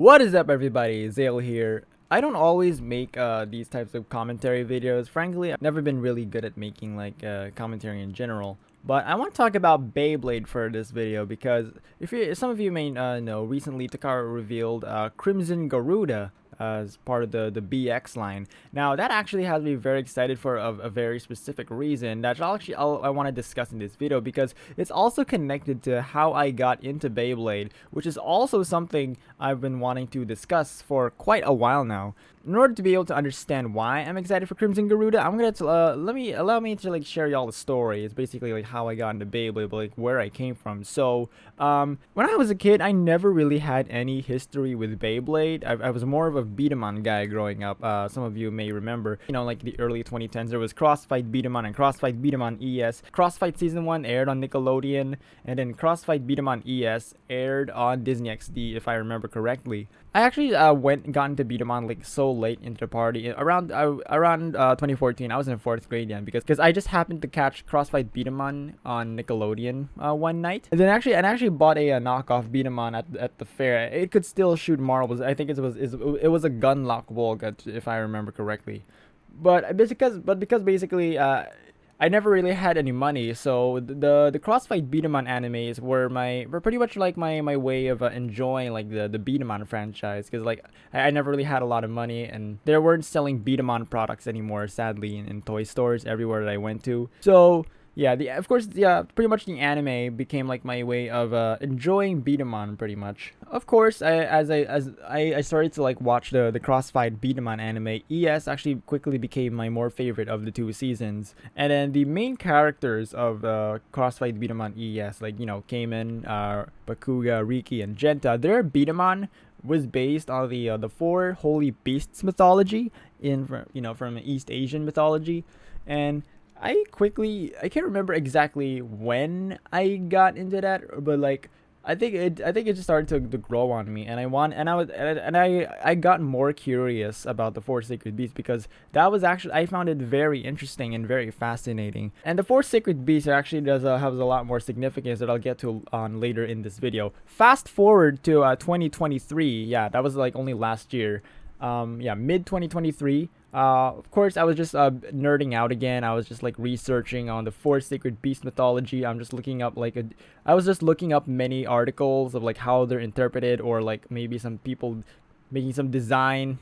What is up, everybody? Zale here. I don't always make these types of commentary videos. Frankly, I've never been really good at making commentary in general. But I want to talk about Beyblade for this video because some of you may know, recently Takara revealed Crimson Garuda as part of the BX line. Now that actually has me very excited for a very specific reason that I want to discuss in this video because it's also connected to how I got into Beyblade, which is also something I've been wanting to discuss for quite a while now. In order to be able to understand why I'm excited for Crimson Garuda, I'm gonna allow me to share y'all the story. It's basically how I got into Beyblade, but where I came from. So when I was a kid, I never really had any history with Beyblade. I was more of a beat 'em on guy growing up. Some of you may remember, the early 2010s, there was Crossfight Beat 'em on and Crossfight Beat 'em on ES. Crossfight Season 1 aired on Nickelodeon, and then Crossfight Beat 'em on ES aired on Disney XD, if I remember correctly. I actually got into beat 'em on so late into the party around 2014. I was in 4th grade then because I just happened to catch Crossfight Beat 'em on Nickelodeon one night, and then actually bought a knockoff beat 'em on at the fair. It could still shoot marbles. I think it was a gun lock Volk, if I remember correctly, because basically I never really had any money, so the Crossfight beat 'em on animes were pretty much like my way of enjoying the beat 'em on franchise, because I never really had a lot of money, and they weren't selling beat 'em on products anymore, sadly, in toy stores everywhere that I went to. So yeah, of course, yeah, pretty much the anime became my way of enjoying beat 'em on, pretty much. Of course, I started to watch the Crossfight beat 'em on anime, ES actually quickly became my more favorite of the two seasons. And then the main characters of Crossfight beat 'em on ES, Cayman, Bakuga, Riki, and Genta, their beat 'em on was based on the four holy beasts mythology from East Asian mythology. And I can't remember exactly when I got into that, but I think it just started to grow on me, and I got more curious about the four sacred beasts, because that was actually, I found it very interesting and very fascinating. And the four sacred beasts actually does has a lot more significance that I'll get to on later in this video. Fast forward to 2023. Yeah, that was only last year. Yeah, mid 2023. Of course, I was just nerding out again. I was just researching on the four sacred beast mythology. I was just looking up many articles of how they're interpreted, or maybe some people making some designs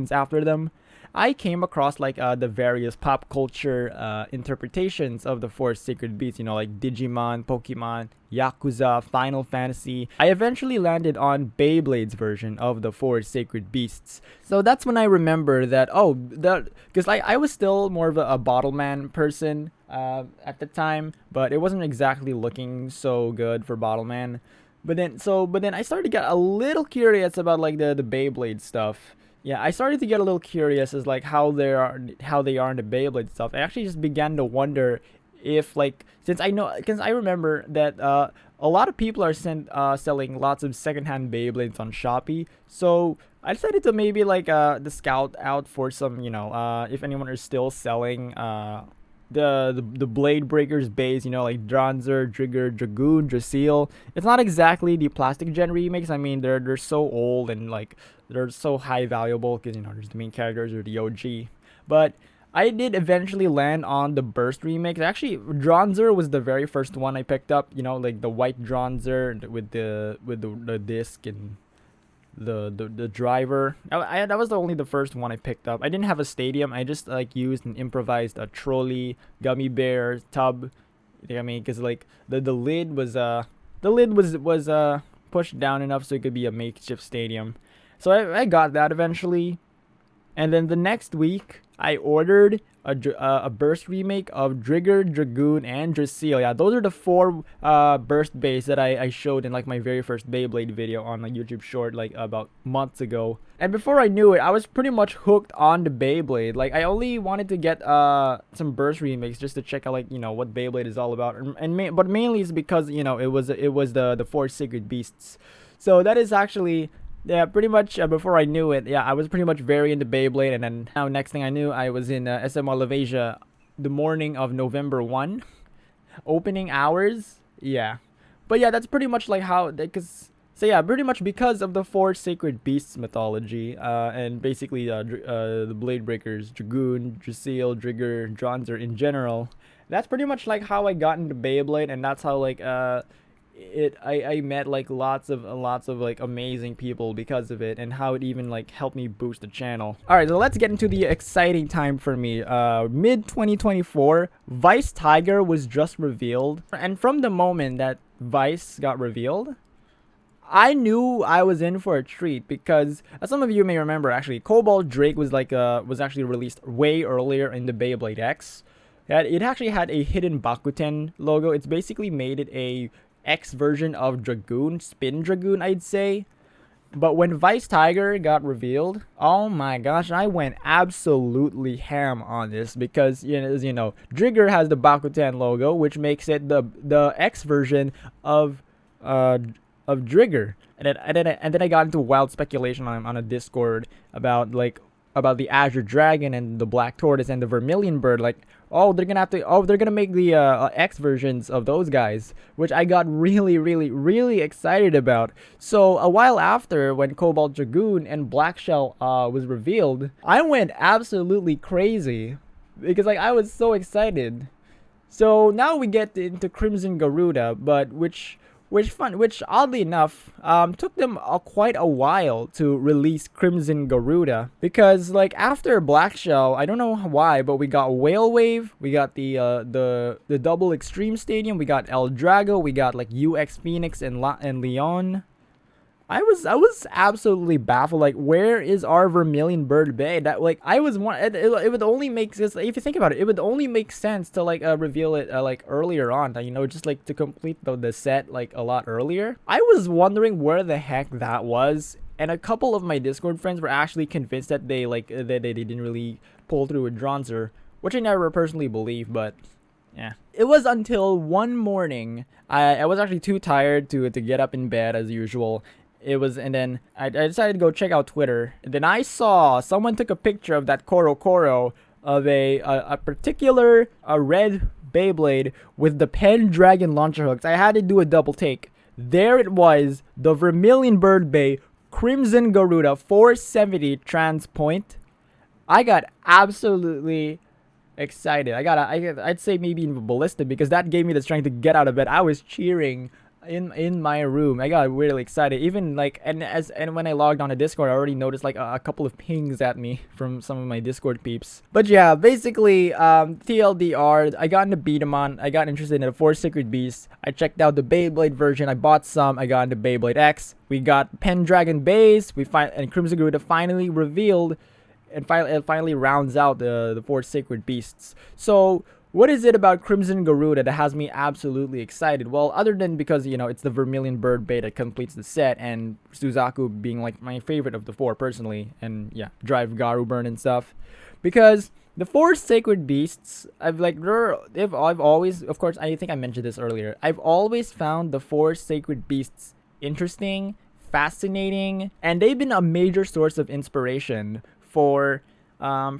after them. I came across the various pop culture interpretations of the four sacred beasts, like Digimon, Pokemon, Yakuza, Final Fantasy. I eventually landed on Beyblade's version of the four sacred beasts. So that's when I remember that, because I was still more of a Bottleman person at the time, but it wasn't exactly looking so good for Bottleman. But then I started to get a little curious about the Beyblade stuff. Yeah, I started to get a little curious as how they are in the Beyblade stuff. I actually just began to wonder if since I remember that a lot of people are selling lots of secondhand Beyblades on Shopee. So I decided to maybe the scout out for some, if anyone is still selling the Blade Breakers base, like Dranzer, Trigger, Dragoon, Drasil. It's not exactly the Plastic Gen remakes. I mean, they're so old and they're so high valuable because there's the main characters or the OG. But I did eventually land on the Burst remake. Actually, Dranzer was the very first one I picked up. The white Dranzer with the disc and the driver. That was only the first one I picked up. I didn't have a stadium. I just used an improvised trolley, gummy bear tub. You know what I mean? Because the lid was pushed down enough so it could be a makeshift stadium. So I got that eventually, and then the next week I ordered a Burst remake of Trigger, Dragoon, and Drasil. Yeah, those are the four Burst base that I showed in my very first Beyblade video on a YouTube short about months ago. And before I knew it, I was pretty much hooked on the Beyblade. I only wanted to get some Burst remakes just to check out what Beyblade is all about, but mainly it's because it was the four sacred beasts. So that is actually. Yeah, pretty much before I knew it, yeah, I was pretty much very into Beyblade, and then now next thing I knew, I was in SML of Asia the morning of November 1, opening hours. Yeah, but yeah, that's pretty much how, because So yeah, pretty much because of the four sacred beasts mythology, and basically the Blade Breakers, Dragoon, Drasil, Drigger, Dronzer in general. That's pretty much like how I got into Beyblade, and that's how like I met like lots of like amazing people because of it, and how it even like helped me boost the channel. All right, so let's get into the exciting time for me. Mid 2024, Vice Tiger was just revealed, and from the moment that Vice got revealed, I knew I was in for a treat because, as some of you may remember, actually, Cobalt Drake was actually released way earlier in the Beyblade X. It actually had a hidden Bakuten logo. It's basically made it a X version of Dragoon, Spin Dragoon, I'd say. But when Vice Tiger got revealed, oh my gosh, I went absolutely ham on this because as you know, Drigger has the Bakuten logo, which makes it the X version of uh of Drigger. And then I got into wild speculation on a Discord about the Azure Dragon and the Black Tortoise and the Vermilion Bird. Like, they're gonna make the X versions of those guys, which I got really, really, really excited about. So a while after, when Cobalt Dragoon and Black Shell was revealed, I went absolutely crazy because like I was so excited. So now we get into Crimson Garuda, but which oddly enough took them quite a while to release Crimson Garuda, because like after Black Shell, I don't know why, but we got Whale Wave, we got the double Extreme Stadium, we got El Drago, we got like UX Phoenix and Leon. I was absolutely baffled. Like, where is our Vermilion Bird Bay? That like I was one. It would only make sense if you think about it. It would only make sense to like reveal it like earlier on. Just like to complete the set like a lot earlier. I was wondering where the heck that was, and a couple of my Discord friends were actually convinced that they didn't really pull through with Dronzer, which I never personally believe, but. Yeah. It was until one morning, I was actually too tired to get up in bed as usual. And then I decided to go check out Twitter. And then I saw someone took a picture of that Koro of a particular red Beyblade with the Pendragon launcher hooks. I had to do a double take. There it was, the Vermilion Bird Bay Crimson Garuda 470 Trans Point. I got absolutely excited. I'd say maybe even ballistic, because that gave me the strength to get out of bed. I was cheering in my room. I got really excited. Even like and when I logged on to Discord, I already noticed like a couple of pings at me from some of my Discord peeps. But yeah, basically TLDR, I got into Beatamon. I got interested in the Four Sacred Beasts. I checked out the Beyblade version. I bought some. I got into Beyblade X. We got Pendragon Base. And Crimson Garuda finally revealed, and it finally rounds out the Four Sacred Beasts. So what is it about Crimson Garuda that has me absolutely excited? Well, other than because, it's the Vermilion Bird Bay that completes the set, and Suzaku being like my favorite of the four personally, and yeah, Drive Garuburn and stuff. Because the Four Sacred Beasts, I've always, of course, I think I mentioned this earlier, I've always found the Four Sacred Beasts interesting, fascinating, and they've been a major source of inspiration for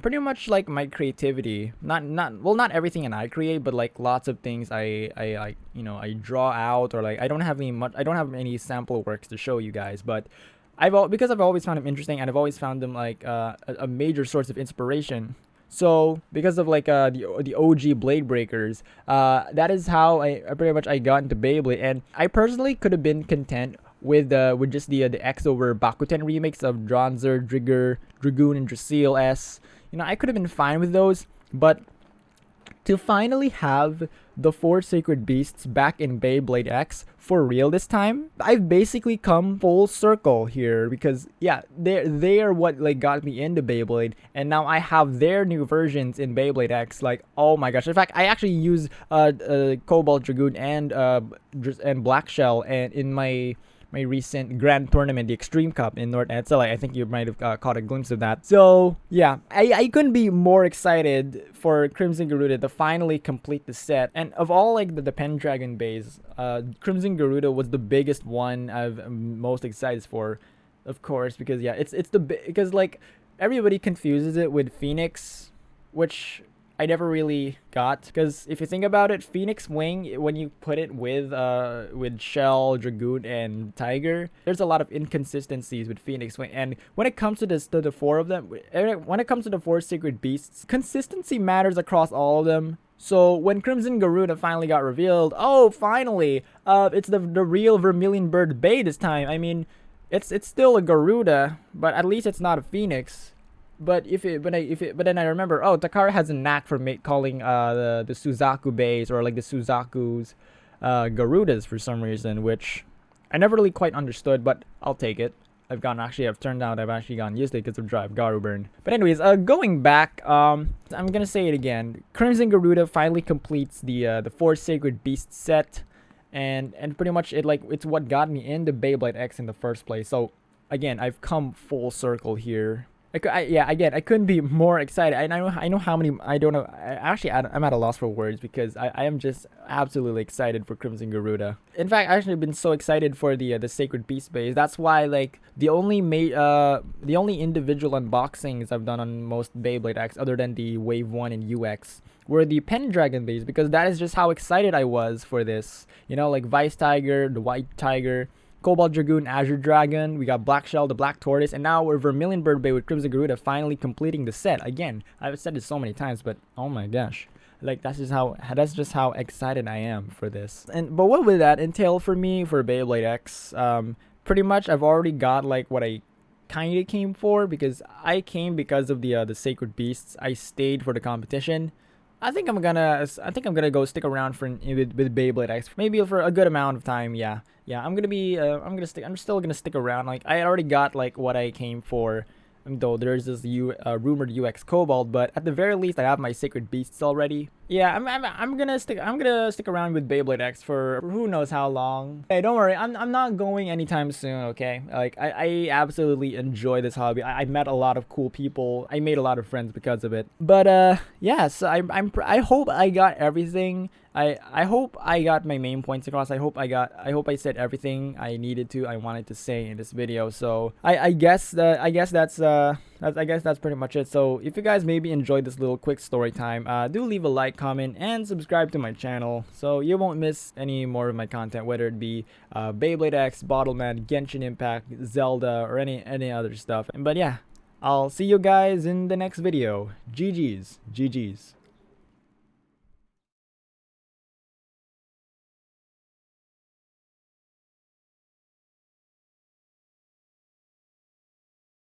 pretty much like my creativity. Not everything I create, but like lots of things I draw out, or like I don't have any sample works to show you guys, but because I've always found them interesting, and I've always found them like a major source of inspiration. So because of like the OG Blade Breakers, that is how I pretty much I got into Beyblade, and I personally could have been content with just the X over Bakuten remakes of Dronzer, Drigger, Dragoon, and Drasil S. I could have been fine with those, but to finally have the Four Sacred Beasts back in Beyblade X for real this time, I've basically come full circle here, because yeah, they are what like got me into Beyblade, and now I have their new versions in Beyblade X. Like, oh my gosh! In fact, I actually use Cobalt Dragoon and Black Shell and in my recent grand tournament, the Extreme Cup in North Edsel. I think you might have caught a glimpse of that. So yeah, I couldn't be more excited for Crimson Garuda to finally complete the set. And of all like the Pendragon Bays, Crimson Garuda was the biggest one I'm most excited for, of course, because yeah, because like everybody confuses it with Phoenix, which I never really got, because if you think about it, Phoenix Wing, when you put it with Shell, Dragoon, and Tiger, there's a lot of inconsistencies with Phoenix Wing. And when it comes to the four of them, when it comes to the four Sacred Beasts, consistency matters across all of them. So when Crimson Garuda finally got revealed, oh finally, it's the real Vermilion Bird Bay this time. I mean, it's still a Garuda, but at least it's not a Phoenix. But but then I remember, oh, Takara has a knack for calling the Suzaku bays, or like the Suzaku's Garudas for some reason, which I never really quite understood, but I'll take it. I've turned out I've actually gotten used to it because of Drive Garuburn. But anyways, going back, I'm gonna say it again. Crimson Garuda finally completes the four Sacred Beast set, and pretty much it's what got me into Beyblade X in the first place. So again, I've come full circle here. Again, I couldn't be more excited. I know how many. I don't know. I'm at a loss for words because I am just absolutely excited for Crimson Garuda. In fact, I've actually been so excited for the Sacred Beast base. That's why like the only individual unboxings I've done on most Beyblade X, other than the Wave 1 and UX, were the Pendragon base, because that is just how excited I was for this. You know, like Vice Tiger, the White Tiger, Cobalt Dragoon, Azure Dragon, we got Black Shell, the Black Tortoise, and now we're Vermilion Bird Bay with Crimson Garuda finally completing the set. Again, I've said this so many times, but oh my gosh. Like that's just how excited I am for this. But what would that entail for me for Beyblade X? Pretty much I've already got like what I kinda came for, because I came because of the Sacred Beasts. I stayed for the competition. I think I'm gonna go stick around with Beyblade X maybe for a good amount of time. Yeah, I'm still gonna stick around. Like I already got like what I came for, though there's this rumored UX Cobalt, but at the very least I have my Sacred Beasts already. Yeah, I'm gonna stick around with Beyblade X for who knows how long. Hey, don't worry, I'm not going anytime soon. Okay, like I absolutely enjoy this hobby. I met a lot of cool people. I made a lot of friends because of it. But yeah, so I hope I got everything. I hope I got my main points across. I hope I said everything I wanted to say in this video. So I guess that's pretty much it. So if you guys maybe enjoyed this little quick story time, do leave a like, comment, and subscribe to my channel so you won't miss any more of my content, whether it be Beyblade X, Bottleman, Genshin Impact, Zelda, or any other stuff. But yeah, I'll see you guys in the next video. GG's.